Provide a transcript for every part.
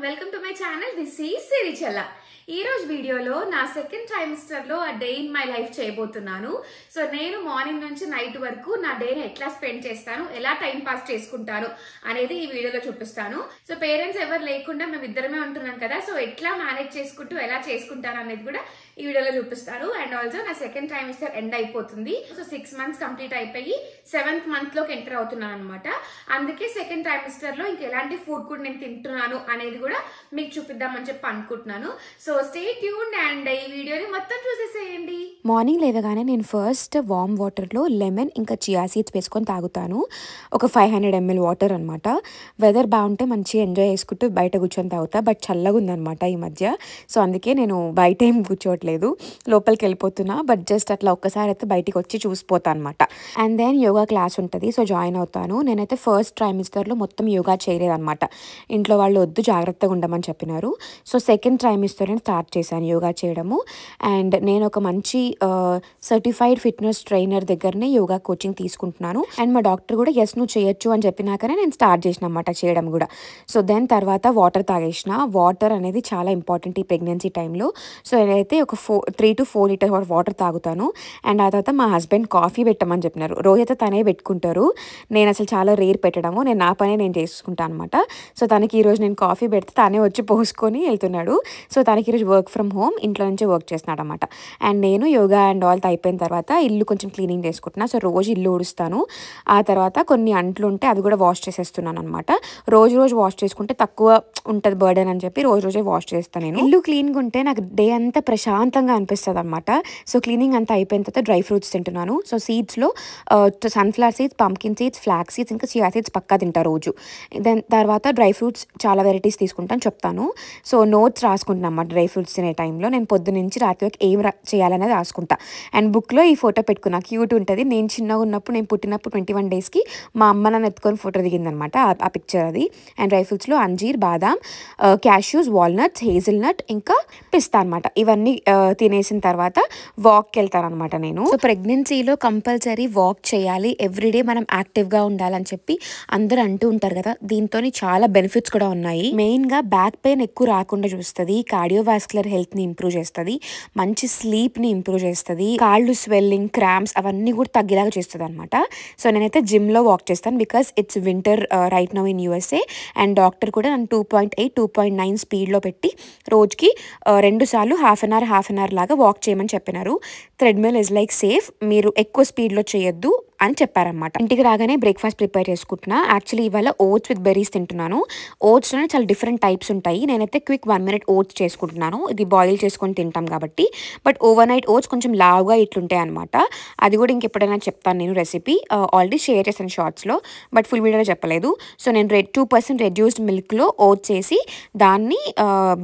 Welcome to my channel. This is Sirichalla. ఈ రోజు వీడియోలో నా సెకండ్ ట్రైమిస్టర్ లో డే ఇన్ మై లైఫ్ చేయబోతున్నాను. సో నేను మార్నింగ్ నుంచి నైట్ వరకు నా డేని ఎట్లా స్పెండ్ చేస్తాను, ఎలా టైం పాస్ చేసుకుంటాను అనేది ఈ వీడియోలో చూపిస్తాను. సో పేరెంట్స్ ఎవరు లేకుండా మేము ఇద్దరమే ఉంటున్నాం కదా, సో ఎట్లా మేనేజ్ చేసుకుంటూ ఎలా చేసుకుంటాను అనేది కూడా ఈ వీడియోలో చూపిస్తాను. అండ్ ఆల్సో నా సెకండ్ ట్రైమిస్టర్ ఎండ్ అయిపోతుంది. సో 6 months కంప్లీట్ అయిపోయి 7th month లోకి ఎంటర్ అవుతున్నాను అనమాట. అందుకే సెకండ్ ట్రైమిస్టర్ లో ఇంకెలాంటి ఫుడ్ కూడా నేను తింటున్నాను అనేది కూడా మీకు చూపిద్దామని చెప్పి అనుకుంటున్నాను. సో స్టే ట్యూన్డ్ అండ్ ఈ వీడియోని మొత్తం చూసేసేయండి. మార్నింగ్ లేవగానే నేను ఫస్ట్ వామ్ వాటర్లో లెమన్ ఇంకా చియా సీడ్స్ వేసుకొని తాగుతాను. ఒక 500 ml వాటర్ అనమాట. వెదర్ బాగుంటే మంచిగా ఎంజాయ్ చేసుకుంటూ బయట కూర్చొని తాగుతా. బట్ చల్లగా ఉందనమాట ఈ మధ్య. సో అందుకే నేను బయట ఏం కూర్చోవట్లేదు, లోపలికి వెళ్ళిపోతున్నా. బట్ జస్ట్ అట్లా ఒక్కసారి అయితే బయటికి వచ్చి చూసిపోతాను అనమాట. అండ్ దెన్ యోగా క్లాస్ ఉంటుంది, సో జాయిన్ అవుతాను. నేనైతే ఫస్ట్ ట్రైమిస్టర్లో మొత్తం యోగా చేయలేదన్నమాట. ఇంట్లో వాళ్ళు వద్దు, జాగ్రత్తగా ఉండమని చెప్పినారు. సో సెకండ్ ట్రైమిస్టర్ స్టార్ట్ చేశాను యోగా చేయడము. అండ్ నేను ఒక మంచి సర్టిఫైడ్ ఫిట్నెస్ ట్రైనర్ దగ్గరనే యోగా కోచింగ్ తీసుకుంటున్నాను. అండ్ మా డాక్టర్ కూడా ఎస్ నువ్వు చేయొచ్చు అని చెప్పినాకనే నేను స్టార్ట్ చేసిన అన్నమాట చేయడం కూడా. సో దెన్ తర్వాత వాటర్ తాగేసిన. వాటర్ అనేది చాలా ఇంపార్టెంట్ ఈ ప్రెగ్నెన్సీ టైంలో. సో నేనైతే ఒక 3 to 4 liters వాటర్ తాగుతాను. అండ్ ఆ తర్వాత మా హస్బెండ్ కాఫీ పెట్టమని చెప్పినారు. రోజైతే తనే పెట్టుకుంటారు, నేను అసలు చాలా రేర్ పెట్టడము. నేను నా పనే నేను చేసుకుంటాను అనమాట. సో తనకి ఈరోజు నేను కాఫీ పెడితే తనే వచ్చి పోసుకొని వెళ్తున్నాడు. సో తనకి ఈరోజు వర్క్ ఫ్రమ్ హోమ్, ఇంట్లో నుంచే వర్క్ చేస్తున్నాడు అనమాట. అండ్ నేను యోగా అండ్ ఆల్ అయిపోయిన తర్వాత ఇల్లు కొంచెం క్లీనింగ్ చేసుకుంటున్నా. సో రోజు ఇల్లు ఊడుస్తాను. ఆ తర్వాత కొన్ని అంట్లు ఉంటే అది కూడా వాష్ చేసేస్తున్నాను అనమాట. రోజు వాష్ చేసుకుంటే తక్కువ ఉంటుంది బర్డెన్ అని చెప్పి రోజే వాష్ చేస్తాను నేను. ఇల్లు క్లీన్గా ఉంటే నాకు డే అంతా ప్రశాంతంగా అనిపిస్తుంది అనమాట. సో క్లీనింగ్ అంతా అయిపోయిన తర్వాత డ్రై ఫ్రూట్స్ తింటున్నాను. సో సీడ్స్లో sunflower seeds, pumpkin seeds, flax seeds ఇంకా చియా సీడ్స్ పక్కా తింటాను రోజు. దెన్ తర్వాత డ్రై ఫ్రూట్స్ చాలా వెరైటీస్ తీసుకుంటాను, చెప్తాను. సో నోట్స్ రాసుకుంటున్నాను అన్నమాట. డ్రై ఫ్రూట్స్ తినే టైంలో నేను పొద్దు నుంచి రాత్రి వరకు ఏం చేయాలనేది రాసుకుంటా. అండ్ బుక్లో ఈ ఫోటో పెట్టుకున్నా, క్యూట్ ఉంటుంది. నేను చిన్నగా ఉన్నప్పుడు, నేను పుట్టినప్పుడు 21 daysకి మా అమ్మ నన్ను ఎత్తుకొని ఫోటో దిగిందనమాట, ఆ పిక్చర్ అది. And dry ఫ్రూట్స్లో అంజీర్, badam, cashews, walnuts, hazelnut ఇంకా పిస్తా అనమాట. ఇవన్నీ తినేసిన తర్వాత వాక్కి వెళ్తాను అనమాట నేను. సో ప్రెగ్నెన్సీలో కంపల్సరీ వాక్ చేయాలి, ఎవ్రీడే మనం యాక్టివ్గా ఉండాలని చెప్పి అందరూ అంటూ ఉంటారు కదా. దీంతో చాలా బెనిఫిట్స్ కూడా ఉన్నాయి. మెయిన్గా బ్యాక్ పెయిన్ ఎక్కువ రాకుండా చూస్తుంది, కార్డియోవాస్కులర్ హెల్త్ని ఇంప్రూవ్ చేస్తుంది, మంచి స్లీప్ని ఇంప్రూవ్ చేస్తుంది, కాళ్ళు స్వెల్లింగ్, క్రాంప్స్ అవన్నీ కూడా తగ్గేలాగా చేస్తుంది అనమాట. సో నేనైతే జిమ్లో వాక్ చేస్తాను, because it's winter right now in USA. And doctor కూడా నన్ను 2.8, 2.9 స్పీడ్లో పెట్టి రోజుకి 2 సార్లు హాఫ్ అన్ అవర్ లాగా వాక్ చేయమని చెప్పినారు. థ్రెడ్మిల్ ఇస్ లైక్ సేఫ్, మీరు ఎక్కువ స్పీడ్లో చేయొద్దు అని చెప్పారనమాట. ఇంటికి రాగానే బ్రేక్ఫాస్ట్ ప్రిపేర్ చేసుకుంటున్నా. యాక్చువల్లీ ఇవాళ ఓట్స్ విత్ బెర్రీస్ తింటున్నాను. ఓట్స్లోనే చాలా డిఫరెంట్ టైప్స్ ఉంటాయి. నేనైతే క్విక్ 1 minute ఓట్స్ చేసుకుంటున్నాను, ఇది బాయిల్ చేసుకొని తింటాం కాబట్టి. బట్ ఓవర్ నైట్ ఓట్స్ కొంచెం లావుగా ఇట్లుంటాయి అనమాట. అది కూడా ఇంకెప్పుడైనా చెప్తాను నేను రెసిపీ. ఆల్రెడీ షేర్ చేశాను షార్ట్స్లో, బట్ ఫుల్ వీడియోలో చెప్పలేదు. సో నేను 2% రెడ్యూస్డ్ మిల్క్లో ఓట్స్ వేసి దాన్ని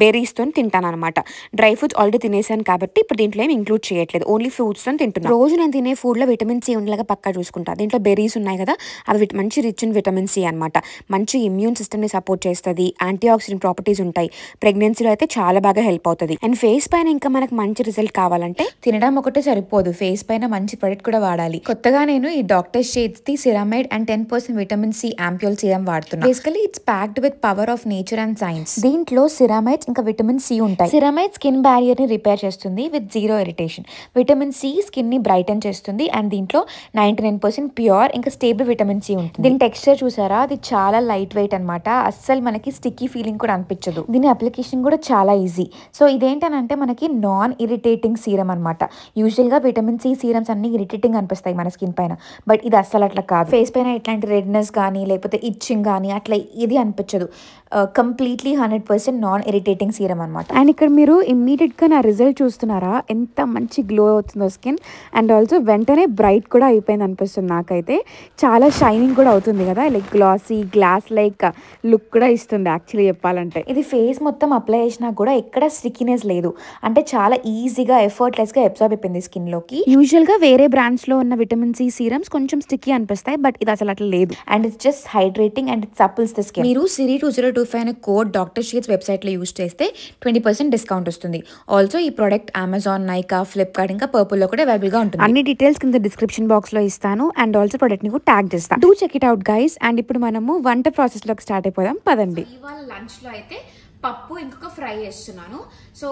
బెర్రీస్తో తింటాను అనమాట. డ్రై ఫ్రూట్స్ ఆల్రెడీ తినేసాను కాబట్టి ఇప్పుడు దీంట్లో ఏమి ఇంక్లూడ్ చేయట్లేదు, ఓన్లీ ఫ్రూట్స్తో తింటున్నాను. రోజు నేను తినే ఫుడ్లో విటమిన్ సి ఉండేలాగా పక్కా చూసుకుంటా. దీంట్లో బెర్రీస్ ఉన్నాయి కదా, అవి మంచి రిచ్ ఇన్ విటమిన్ సి అనమాట. మంచి ఇమ్యూన్ సిస్టమ్ని సపోర్ట్ చేస్తుంది, యాంటీ ఆక్సిడెంట్ ప్రాపర్టీస్ ఉంటాయి. ప్రెగ్నెన్సీలో అయితే చాలా బాగా హెల్ప్ అవుతుంది. అండ్ ఫేస్ పైన ఇంకా మనకు మంచి రిజల్ట్ కావాలంటే తినడం ఒకటే సరిపోదు, ఫేస్ పైన మంచి ప్రొడక్ట్ కూడా వాడాలి. కొత్తగా నేను ఈ doctor Sheth's the ceramide and 10% vitamin C ampoule serum వాడుతున్నాను. Basically it's packed with power of nature and science. దీంట్లో సిరామైడ్స్ ఇంకా విటమిన్ సి ఉంటాయి. సిరామైడ్ స్కిన్ బ్యారియర్ ని రిపేర్ చేస్తుంది with 0 irritation. Vitamin C skin ని బ్రైటన్ చేస్తుంది. అండ్ దీంట్లో 99% pure ఇంకా స్టేబుల్ విటమిన్ సి ఉంటుంది. దీని టెక్స్చర్ చూసారా, అది చాలా లైట్ వెయిట్ అనమాట. అస్సలు మనకి స్టిక్కీ ఫీలింగ్ కూడా అనిపించదు. దీని అప్లికేషన్ కూడా చాలా ఈజీ. సో ఇదేంటనంటే మనకి నాన్ ఇరిటేటింగ్ సీరం అనమాట. యూజువల్గా విటమిన్ సి సీరమ్స్ అన్ని ఇరిటేటింగ్ అనిపిస్తాయి మన స్కిన్ పైన, బట్ ఇది అస్సలు అట్లా కాదు. ఫేస్ పైన ఇట్లాంటి రెడ్నెస్ కానీ లేకపోతే ఇచ్చింగ్ కానీ అట్లా ఇది అనిపించదు. కంప్లీట్లీ 100% నాన్ ఇరిటేటింగ్ సీరం అనమాట. అండ్ ఇక్కడ మీరు ఇమ్మీడియట్గా నా రిజల్ట్ చూస్తున్నారా, ఎంత మంచి గ్లో అవుతుందో స్కిన్. అండ్ ఆల్సో వెంటనే బ్రైట్ కూడా అయిపోయింది అనిపిస్తుంది నాకైతే. చాలా షైనింగ్ కూడా అవుతుంది కదా, like glassy glass like look కూడా ఇస్తుంది యాక్చువల్లీ చెప్పాలంటే. ఇది ఫేస్ మొత్తం అప్లై చేసినా కూడా ఎక్కడ స్టిక్కీనెస్ లేదు, అంటే చాలా ఈజీగా ఎఫర్ట్లెస్గా అబ్జార్బ్ అయిపోయింది స్కిన్లోకి. యూజువల్గా వేరే బ్రాండ్స్లో ఉన్న విటమిన్ సి సీరమ్స్ కొంచెం స్టిక్కీ అనిపిస్తాయి, బట్ ఇది అసలు అట్లా లేదు. And it's just hydrating and it supples the skin. మీరు సిరి 2025 అనే కోడ్ డాక్టర్ షేడ్స్ వెబ్సైట్లో యూజ్ చేస్తే 20% డిస్కౌంట్ వస్తుంది. ఆల్సో ఈ ప్రోడక్ట్ అమెజాన్, నైకా, ఫ్లిప్కార్ట్ ఇంకా పర్పుల్లో కూడా అవైలబుల్గా ఉంటుంది. అన్ని డీటెయిల్స్ కింద డిస్క్రిప్షన్ బాక్స్లో ఇస్తాను. అండ్ ఆల్సో ప్రోడక్ట్ ని కూడా ట్యాగ్ చేస్తాను. Do check it out guys. And ఇప్పుడు మనము వంట ప్రాసెస్ లోకి స్టార్ట్ అయిపోదాం, పదండి. ఇవాళ లంచ్ లో అయితే పప్పు ఇంకొక ఫ్రై చేస్తున్నాను. సో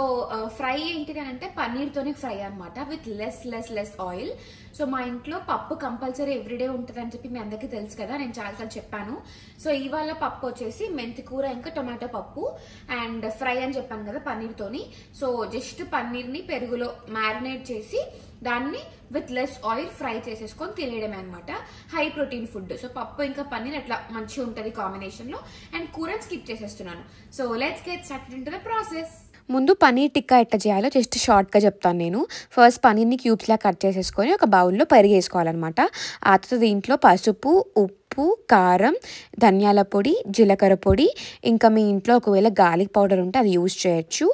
ఫ్రై ఏంటిది అంటే పన్నీర్తోనే ఫ్రై అనమాట, విత్ లెస్ ఆయిల్. సో మా ఇంట్లో పప్పు కంపల్సరీ ఎవ్రీడే ఉంటుంది అని చెప్పి మీ అందరికీ తెలుసు కదా, నేను చాలాసార్లు చెప్పాను. సో ఇవాళ పప్పు వచ్చేసి మెంతి కూర ఇంకా టొమాటో పప్పు అండ్ ఫ్రై అని చెప్పాను కదా పన్నీర్తోని. సో జస్ట్ పన్నీర్ని పెరుగులో మ్యారినేట్ చేసి దాన్ని విత్ లెస్ ఆయిల్ ఫ్రై చేసేసుకొని తినేయడమే అనమాట. High protein food. సో పప్పు ఇంకా పన్నీర్ అట్లా మంచిగా ఉంటుంది కాంబినేషన్ లో. అండ్ కూరని స్కిప్ చేసేస్తున్నాను. So let's get started into the process. ముందు పన్నీర్ టిక్కా ఎట్లా చేయాలో జస్ట్ షార్ట్గా చెప్తాను నేను. ఫస్ట్ పన్నీర్ని క్యూబ్స్లా కట్ చేసేసుకొని ఒక బౌల్లో పెరుగు వేసుకోవాలన్నమాట. ఆ తర్వాత దీంట్లో పసుపు, ఉప్పు, కారం, ధనియాల పొడి, జీలకర్ర పొడి, ఇంకా మీ ఇంట్లో ఒకవేళ గార్లిక్ పౌడర్ ఉంటే అది యూజ్ చేయొచ్చు,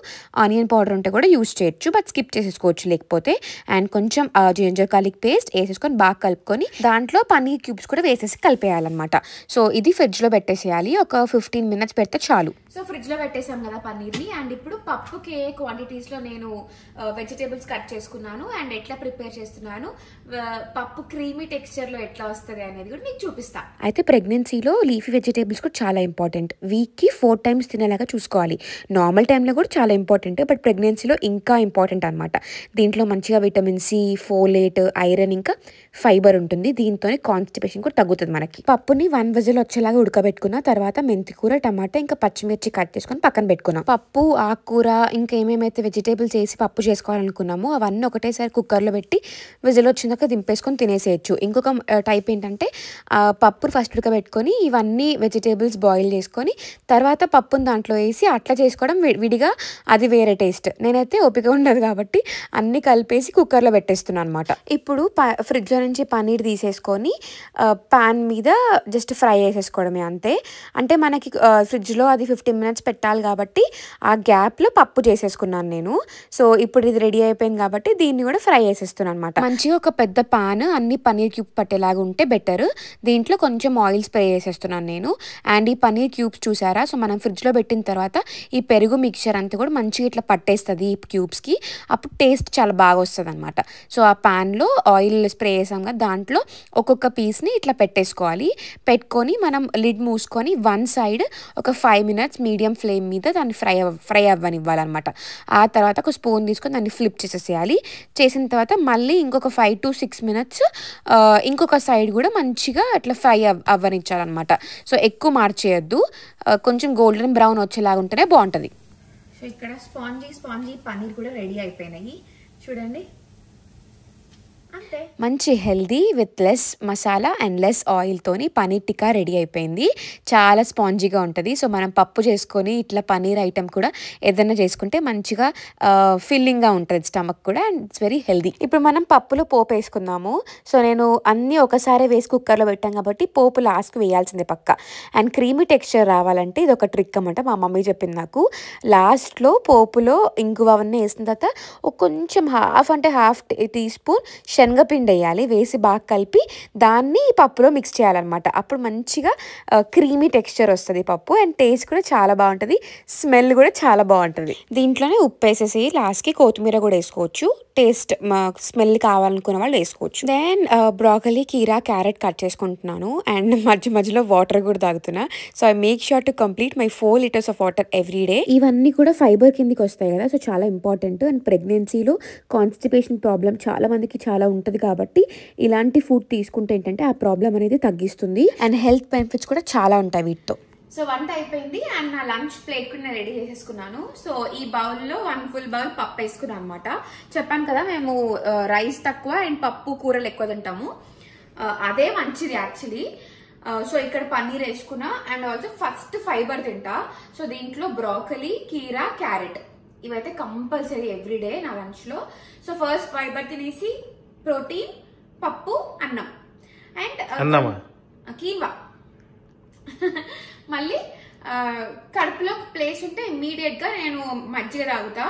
ఆనియన్ పౌడర్ ఉంటే కూడా యూజ్ చేయొచ్చు, బట్ స్కిప్ చేసేసుకోవచ్చు లేకపోతే. అండ్ కొంచెం జింజర్ గార్లిక్ పేస్ట్ వేసేసుకొని బాగా కలుపుకొని దాంట్లో పన్నీర్ క్యూబ్స్ కూడా వేసేసి కలిపేయాలన్నమాట. సో ఇది ఫ్రిడ్జ్లో పెట్టేసేయాలి. ఒక 15 minutes పెడితే చాలు. సో ఫ్రిడ్జ్ లో పెట్టేసాం కదా పన్నీర్ని. అండ్ ఇప్పుడు పప్పుకి ఏ క్వాంటిటీస్ లో నేను వెజిటేబుల్స్ కట్ చేసుకున్నాను అండ్ ఎట్లా ప్రిపేర్ చేస్తున్నాను, పప్పు క్రీమీ టెక్స్చర్ లో ఎట్లా వస్తుంది అనేది కూడా మీకు చూపిస్తా. అయితే ప్రెగ్నెన్సీలో లీఫీ వెజిటేబుల్స్ కూడా చాలా ఇంపార్టెంట్. వీక్కి 4 times తినేలాగా చూసుకోవాలి. నార్మల్ టైంలో కూడా చాలా ఇంపార్టెంట్, బట్ ప్రెగ్నెన్సీలో ఇంకా ఇంపార్టెంట్ అనమాట. దీంట్లో మంచిగా విటమిన్ సి, ఫోలేట్, ఐరన్ ఇంకా ఫైబర్ ఉంటుంది. దీంతో కాన్స్టిపేషన్ కూడా తగ్గుతుంది మనకి. పప్పుని 1 whistle వచ్చేలాగా ఉడకబెట్టుకున్న తర్వాత మెంతి కూర, టమాటా ఇంకా పచ్చిమిర్చి కట్ చేసుకొని పక్కన పెట్టుకున్నాం. పప్పు, ఆకుకూర ఇంకా ఏమేమైతే వెజిటేబుల్స్ వేసి పప్పు చేసుకోవాలనుకున్నామో అవన్నీ ఒకటేసారి కుక్కర్లో పెట్టి విజిల్ వచ్చినాక దింపేసుకొని తినేసేయచ్చు. ఇంకొక టైప్ ఏంటంటే పప్పు ఫస్ట్ ఉడకబెట్టుకొని ఇవన్నీ వెజిటేబుల్స్ బాయిల్ చేసుకొని తర్వాత పప్పుని దాంట్లో వేసి అట్లా చేసుకోవడం విడిగా, అది వేరే టేస్ట్. నేనైతే ఓపిక ఉండదు కాబట్టి అన్నీ కలిపేసి కుక్కర్లో పెట్టేస్తున్నాను అనమాట. ఇప్పుడు ఫ్రిడ్జ్లో నుంచి పన్నీర్ తీసేసుకొని పాన్ మీద జస్ట్ ఫ్రై చేసేసుకోవడమే అంతే. అంటే మనకి ఫ్రిడ్జ్లో అది 15 minutes పెట్టాలి కాబట్టి ఆ గ్యాప్లో పప్పు చేసేసుకున్నాను నేను. సో ఇప్పుడు ఇది రెడీ అయిపోయింది కాబట్టి దీన్ని కూడా ఫ్రై చేసేస్తున్నాను అనమాట. మంచిగా ఒక పెద్ద పాన్ అన్ని పన్నీర్ క్యూబ్ పట్టేలాగా ఉంటే బెటర్. దీంట్లో కొంచెం ఆయిల్ స్ప్రే చేసేస్తున్నాను నేను. అండ్ ఈ పన్నీర్ క్యూబ్స్ చూసారా, సో మనం ఫ్రిడ్జ్లో పెట్టిన తర్వాత ఈ పెరుగు మిక్చర్ అంతా కూడా మంచిగా ఇట్లా పట్టేస్తుంది ఈ క్యూబ్స్కి. అప్పుడు టేస్ట్ చాలా బాగా వస్తుంది అనమాట. సో ఆ ప్యాన్లో ఆయిల్ స్ప్రే చేసాం కదా, దాంట్లో ఒక్కొక్క పీస్ని ఇట్లా పెట్టేసుకోవాలి. పెట్టుకొని మనం లిడ్ మూసుకొని వన్ సైడ్ ఒక 5 minutes మీడియం ఫ్లేమ్ మీద దాన్ని ఫ్రై అవ్వనివ్వాలన్నమాట. ఆ తర్వాత ఒక స్పూన్ తీసుకొని దాన్ని ఫ్లిప్ చేసేసేయాలి. చేసిన తర్వాత మళ్ళీ ఇంకొక 5 to 6 minutes ఇంకొక సైడ్ కూడా మంచిగా అట్లా ఫ్రై అవ్వనిచ్చాలన్నమాట. సో ఎక్కువ మార్చేయద్దు, కొంచెం గోల్డెన్ బ్రౌన్ వచ్చేలాగా ఉంటేనే బాగుంటుంది. సో ఇక్కడ స్పాంజీ పన్నీర్ కూడా రెడీ అయిపోయినాయి చూడండి. మంచి healthy with less masala and less ఆయిల్తోని పన్నీర్ టిక్కా రెడీ అయిపోయింది. చాలా స్పాంజీగా ఉంటుంది. సో మనం పప్పు చేసుకొని ఇట్లా పన్నీర్ ఐటెం కూడా ఏదైనా చేసుకుంటే మంచిగా ఫిల్లింగ్గా ఉంటుంది స్టమక్ కూడా, అండ్ ఇట్స్ వెరీ హెల్దీ. ఇప్పుడు మనం పప్పులో పోపు వేసుకుందాము. సో నేను అన్నీ ఒకసారి వేసి కుక్కర్లో పెట్టాం కాబట్టి పోపు లాస్ట్కి వేయాల్సిందే పక్క. అండ్ క్రీమీ టెక్స్చర్ రావాలంటే ఇది ఒక ట్రిక్ అన్నమాట, మా మమ్మీ చెప్పింది నాకు. లాస్ట్లో పోపులో ఇంగువ అవన్నీ వేసిన తర్వాత కొంచెం హాఫ్ టీ స్పూన్ శనగపిండి వేయాలి. వేసి బాగా కలిపి దాన్ని పప్పులో మిక్స్ చేయాలన్నమాట. అప్పుడు మంచిగా క్రీమీ టెక్స్చర్ వస్తుంది పప్పు, అండ్ టేస్ట్ కూడా చాలా బాగుంటుంది, స్మెల్ కూడా చాలా బాగుంటుంది. దీంట్లోనే ఉప్పు వేసేసి లాస్ట్కి కొత్తిమీర కూడా వేసుకోవచ్చు. టేస్ట్ స్మెల్ కావాలనుకున్న వాళ్ళు వేసుకోవచ్చు. దెన్ బ్రోకలీ, కీరా, క్యారెట్ కట్ చేసుకుంటున్నాను అండ్ మధ్యలో వాటర్ కూడా తాగుతున్నా. So I make sure to complete my 4 liters of water every day. ఇవన్నీ కూడా ఫైబర్ కిందకి వస్తాయి కదా, సో చాలా ఇంపార్టెంట్. అండ్ ప్రెగ్నెన్సీలో కాన్స్టిపేషన్ ప్రాబ్లం చాలా మందికి చాలా ఉంటుంది కాబట్టి ఇలాంటి ఫుడ్ తీసుకుంటే ఏంటంటే ఆ ప్రాబ్లం అనేది తగ్గిస్తుంది. అండ్ హెల్త్ బెనిఫిట్స్ కూడా చాలా ఉంటాయి వీటితో. సో వంట అయిపోయింది అండ్ నా లంచ్ ప్లేట్ కూడా నేను రెడీ చేసేసుకున్నాను. సో ఈ బౌల్లో 1 full bowl పప్పు వేసుకున్నాను అనమాట. చెప్పాను కదా మేము రైస్ తక్కువ అండ్ పప్పు కూరలు ఎక్కువ తింటాము, అదే మంచిది యాక్చువల్లీ. సో ఇక్కడ పన్నీర్ వేసుకున్నా అండ్ ఆల్సో ఫస్ట్ ఫైబర్ తింటా. సో దీంట్లో బ్రోకలీ, కీరా, క్యారెట్ ఇవైతే కంపల్సరీ ఎవ్రీడే నా లంచ్లో. సో ఫస్ట్ ఫైబర్ తినేసి ప్రోటీన్, పప్పు, అన్నం అండ్ కీవా. మళ్ళీ కడుపులో ప్లేస్ ఉంటే ఇమ్మీడియట్ గా నేను మజ్జిగ తాగుతా,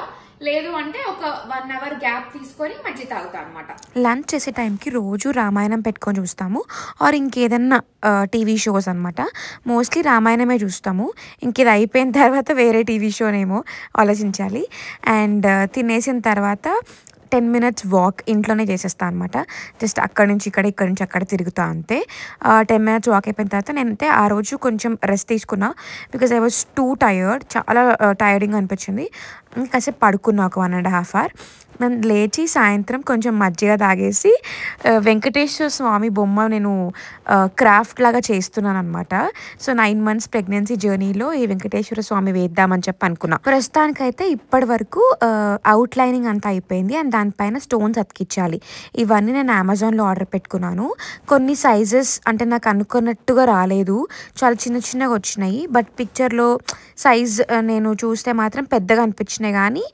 లేదు అంటే ఒక 1 hour గ్యాప్ తీసుకొని మజ్జిగ తాగుతా అనమాట. లంచ్ చేసే టైంకి రోజు రామాయణం పెట్టుకొని చూస్తాము, ఆర్ ఇంకేదన్నా టీవీ షోస్ అనమాట. మోస్ట్లీ రామాయణమే చూస్తాము. ఇంకేది అయిపోయిన తర్వాత వేరే టీవీ షోనేమో ఆలోచించాలి. అండ్ తినేసిన తర్వాత 10 minutes వాక్ ఇంట్లోనే చేసేస్తాను అనమాట. జస్ట్ అక్కడి నుంచి అక్కడ తిరుగుతా అంతే. 10 minutes వాక్ అయిపోయిన తర్వాత నేనైతే ఆ రోజు కొంచెం రెస్ట్ తీసుకున్నా. Because I was two tired, చాలా టైర్డింగ్ అనిపించింది. కాసేపు పడుకున్నా ఒక 1.5 hour. నేను లేచి సాయంత్రం కొంచెం మజ్జిగ తాగేసి వెంకటేశ్వర స్వామి బొమ్మ నేను క్రాఫ్ట్ లాగా చేస్తున్నాను అనమాట. సో 9 months ప్రెగ్నెన్సీ జర్నీలో ఈ వెంకటేశ్వర స్వామి వేద్దామని చెప్పి అనుకున్నా. ప్రస్తుతానికైతే ఇప్పటి వరకు అవుట్ లైనింగ్ అంతా అయిపోయింది అండ్ దానిపైన స్టోన్స్ అతికించాలి. ఇవన్నీ నేను అమెజాన్లో ఆర్డర్ పెట్టుకున్నాను. కొన్ని సైజెస్ అంటే నాకు అనుకున్నట్టుగా రాలేదు, చాలా చిన్నగా వచ్చినాయి. బట్ పిక్చర్లో సైజ్ నేను చూస్తే మాత్రం పెద్దగా అనిపించినాయి, కానీ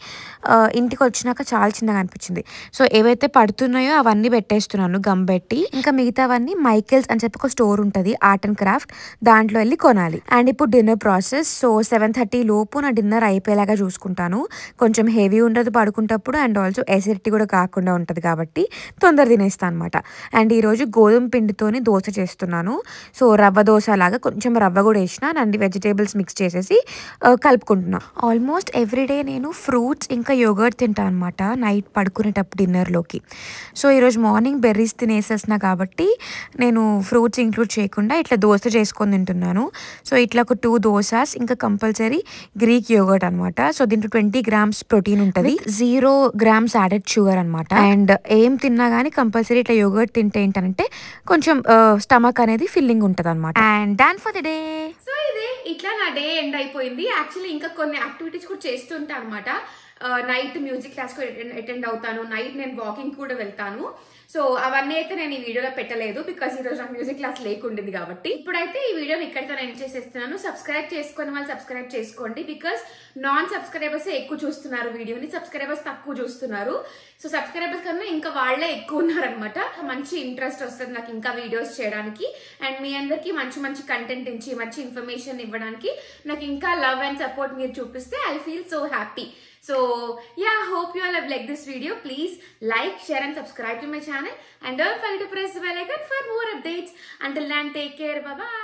ఇంటికి వచ్చినాక చాలా చిన్నగా అనిపించింది. సో ఏవైతే పడుతున్నాయో అవన్నీ పెట్టేస్తున్నాను గమ్ పెట్టి. ఇంకా మిగతావన్నీ మైకెల్స్ అని చెప్పి ఒక స్టోర్ ఉంటుంది, ఆర్ట్ అండ్ క్రాఫ్ట్, దాంట్లో వెళ్ళి కొనాలి. అండ్ ఇప్పుడు డిన్నర్ ప్రాసెస్. సో 7:30 లోపు నా డిన్నర్ అయిపోయేలాగా చూసుకుంటాను. కొంచెం హెవీ ఉండదు పడుకుంటప్పుడు అండ్ ఆల్సో ఎసిడిటీ కూడా కాకుండా ఉంటుంది కాబట్టి తొందర తినేస్తాను అనమాట. అండ్ ఈరోజు గోధుమ పిండితోని దోశ చేస్తున్నాను. సో రవ్వ దోశ లాగా కొంచెం రవ్వ కూడా వేసిన అండ్ వెజిటేబుల్స్ మిక్స్ చేసేసి కలుపుకుంటున్నా. ఆల్మోస్ట్ ఎవ్రీడే నేను ఫ్రూట్స్ ఇంకా యోగర్ట్ తింటాను అనమాట నైట్ పడుకునేటప్పుడు డిన్నర్లోకి. సో ఈరోజు మార్నింగ్ బెర్రీస్ తినేసేసిన కాబట్టి నేను ఫ్రూట్స్ ఇంక్లూడ్ చేయకుండా ఇట్లా దోశ చేసుకొని తింటున్నాను. సో ఇట్లా ఒక 2 దోసాస్, ఇంకా కంపల్సరీ గ్రీక్ యోగర్ట్ అనమాట. సో దీంట్లో 20 grams ప్రోటీన్ ఉంటుంది, 0 grams యాడెడ్ షుగర్ అనమాట. అండ్ ఏం తిన్నా కానీ కంపల్సరీ ఇట్లా యోగర్ట్ తింటే ఏంటంటే కొంచెం స్టమక్ అనేది ఫిల్లింగ్ ఉంటుంది అనమాట. And done for the day. So ఇదే ఇట్లా నా డే ఎండ్ అయిపోయింది. యాక్చువల్లీ ఇంకా కొన్ని యాక్టివిటీస్ కూడా చేస్తుంటా అనమాట. నైట్ మ్యూజిక్ క్లాస్ అటెండ్ అవుతాను, నైట్ నేను వాకింగ్ కూడా వెళ్తాను. సో అవన్నీ అయితే నేను ఈ వీడియోలో పెట్టలేదు బికాస్ ఈరోజు నాకు మ్యూజిక్ క్లాస్ లేకుండింది కాబట్టి. ఇప్పుడైతే ఈ వీడియోని ఇక్కడితో ఎండ్ చేసేస్తున్నాను. సబ్స్క్రైబ్ చేసుకుని వాళ్ళు సబ్స్క్రైబ్ చేసుకోండి, బికాస్ నాన్ సబ్స్క్రైబర్స్ ఎక్కువ చూస్తున్నారు వీడియోని, సబ్స్క్రైబర్స్ తక్కువ చూస్తున్నారు. సో సబ్స్క్రైబర్స్ కన్నా ఇంకా వాళ్లే ఎక్కువ ఉన్నారనమాట. మంచి ఇంట్రెస్ట్ వస్తుంది నాకు ఇంకా వీడియోస్ చేయడానికి అండ్ మీ అందరికి మంచి కంటెంట్ ఇచ్చి మంచి ఇన్ఫర్మేషన్ ఇవ్వడానికి నాకు ఇంకా లవ్ అండ్ సపోర్ట్ మీరు చూపిస్తే I feel so happy. So yeah, hope you all have liked this video. Please like, share and subscribe to my channel and don't forget to press the bell icon for more updates. Until then, take care. Bye bye.